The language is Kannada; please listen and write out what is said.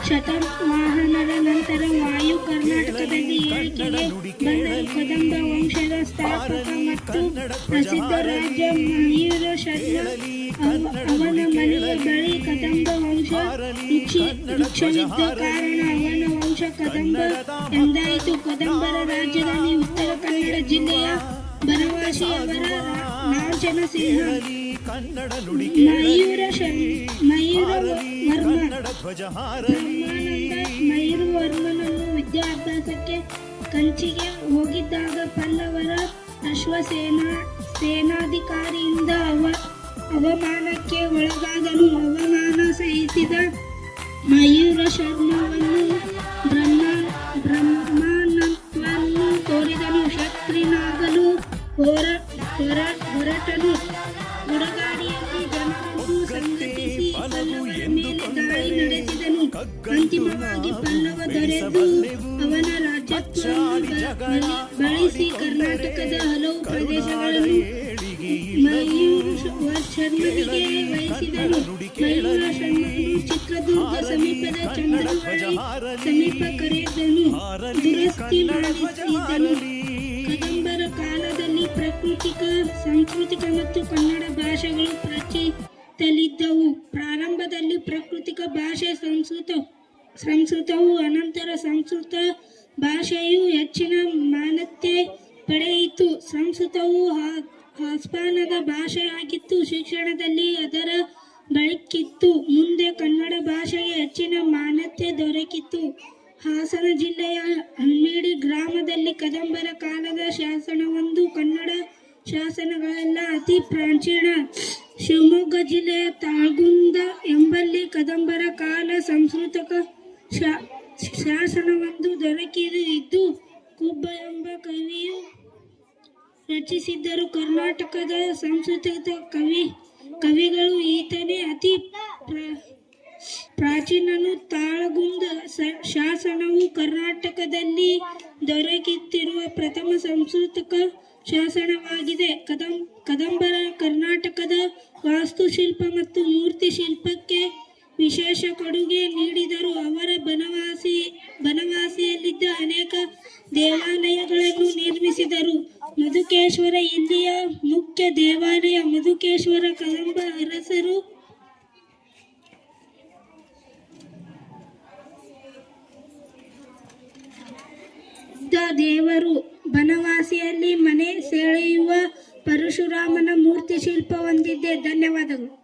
ಶತವಾಹನರ ನಂತರ ವಾಯು ಕರ್ನಾಟಕದಲ್ಲಿ ಏಳಿಗೆಗೆ ಬಂದರು. ಕದಂಬ ವಂಶದ ಸ್ಥಾಪಕ ಮತ್ತು ಪ್ರಸಿದ್ಧ ರಾಜ ಮಯೂರ ಶರ್ಮ. ಅವನ ಮನೆಯ ಬಳಿ ಕದಂಬ ವಂಶ ವೃಕ್ಷವಿದ್ದ ಕಾರಣ ಅವನ ವಂಶ ಕದಂಬ ಎಂದಾಯಿತು. ಕದಂಬರ ರಾಜ್ಯದಲ್ಲಿ ಉತ್ತರ ಕನ್ನಡ ಜಿಲ್ಲೆಯ ಬನವಾಸಿಯವರ ಲಾಂಛನ ಸಿಂಹ ಮಯೂರವರ್ಮನನ್ನು ವಿದ್ಯಾಭ್ಯಾಸಕ್ಕೆ ಕಂಚಿಗೆ ಹೋಗಿದ್ದಾಗ ಪಲ್ಲವರ ಸೇನಾಧಿಕಾರಿಯಿಂದ ಅವಮಾನಕ್ಕೆ ಒಳಗಾದನು. ಅವಮಾನ ಸಹಿಸಿದ ಮಯೂರ ಶರ್ಮವನ್ನು ಬ್ರಹ್ಮಣತ್ವವನ್ನು ತೋರಿದನು. ಕ್ಷತ್ರಿಯನಾಗಲು ಹೊರಟನು. ಗುಡಗಾಡಿಯಲ್ಲಿ ಜನರನ್ನು ಸಂಘಟಿಸಿ ಪಲ್ಲವರ ಮೇಲೆ ದಾಳಿ ನಡೆಸಿದನು. ಅಂತಿಮವಾಗಿ ಪಲ್ಲವ ದೊರೆದು ಅವನ ರಾಜ್ಯತ್ವವನ್ನು ಬಳಸಿ ಕರ್ನಾಟಕದ ಹಲವು ಪ್ರದೇಶಗಳನ್ನು ಮಯೂರ ಶರ್ಮನಿಗೆ ವಹಿಸಿದನು. ಮಯೂರ ಶರ್ಮನು ಚಿತ್ರದುರ್ಗ ಸಮೀಪದ ಚಂದ್ರವಳ್ಳಿ ಸಮೀಪ ಕರೆದನು ದುರಸ್ತಿ ಮಾಡಿಸಿದನು. ಕದಂಬರ ಕಾಲದಲ್ಲಿ ಸಾಂಸ್ಕೃತಿಕ ಮತ್ತು ಕನ್ನಡ ಭಾಷೆಗಳು ಪ್ರಚಲಿತದಲ್ಲಿದ್ದವು. ಪ್ರಾರಂಭದಲ್ಲಿ ಪ್ರಾಕೃತ ಭಾಷೆ ಸಂಸ್ಕೃತವು, ಅನಂತರ ಸಂಸ್ಕೃತ ಭಾಷೆಯು ಹೆಚ್ಚಿನ ಮಾನ್ಯತೆ ಪಡೆಯಿತು. ಸಂಸ್ಕೃತವು ಹಾಸ್ಪಾನದ ಭಾಷೆಯಾಗಿತ್ತು. ಶಿಕ್ಷಣದಲ್ಲಿ ಅದರ ಬಳಕೆಯಿತ್ತು. ಮುಂದೆ ಕನ್ನಡ ಭಾಷೆಗೆ ಹೆಚ್ಚಿನ ಮಾನ್ಯತೆ ದೊರಕಿತು. ಹಾಸನ ಜಿಲ್ಲೆಯ ಹಳ್ಮಿಡಿ ಗ್ರಾಮದಲ್ಲಿ ಕದಂಬರ ಕಾಲದ ಶಾಸನವೊಂದು ಕನ್ನಡ ಶಾಸನಗಳೆಲ್ಲ ಅತಿ ಪ್ರಾಚೀನ. ಶಿವಮೊಗ್ಗ ಜಿಲ್ಲೆಯ ತಾಳಗುಂದ ಎಂಬಲ್ಲಿ ಕದಂಬರ ಕಾಲ ಸಂಸ್ಕೃತ ಶಾಸನವೊಂದು ದೊರಕಿದ್ದು ಕುಬ್ಬ ಎಂಬ ಕವಿಯು ರಚಿಸಿದ್ದರು. ಕರ್ನಾಟಕದ ಸಂಸ್ಕೃತ ಕವಿಗಳು ಈತನೇ ಅತಿ ಪ್ರಾಚೀನನು. ತಾಳಗುಂದ ಶಾಸನವು ಕರ್ನಾಟಕದಲ್ಲಿ ದೊರಕುತ್ತಿರುವ ಪ್ರಥಮ ಸಂಸ್ಕೃತ ಶಾಸನವಾಗಿದೆ. ಕದಂಬರ ಕರ್ನಾಟಕದ ವಾಸ್ತುಶಿಲ್ಪ ಮತ್ತು ಮೂರ್ತಿ ಶಿಲ್ಪಕ್ಕೆ ವಿಶೇಷ ಕೊಡುಗೆ ನೀಡಿದರು. ಅವರು ಬನವಾಸಿಯಲ್ಲಿದ್ದ ಅನೇಕ ದೇವಾಲಯಗಳನ್ನು ನಿರ್ಮಿಸಿದರು. ಮಧುಕೇಶ್ವರ ಇಲ್ಲಿಯ ಮುಖ್ಯ ದೇವಾಲಯ. ಮಧುಕೇಶ್ವರ ಕದಂಬ ಅರಸರು ದೇವರು. ಬನವಾಸಿಯಲ್ಲಿ ಮನೆ ಸೆಳೆಯುವ ಪರಶುರಾಮನ ಮೂರ್ತಿ ಶಿಲ್ಪ ಹೊಂದಿದೆ. ಧನ್ಯವಾದಗಳು.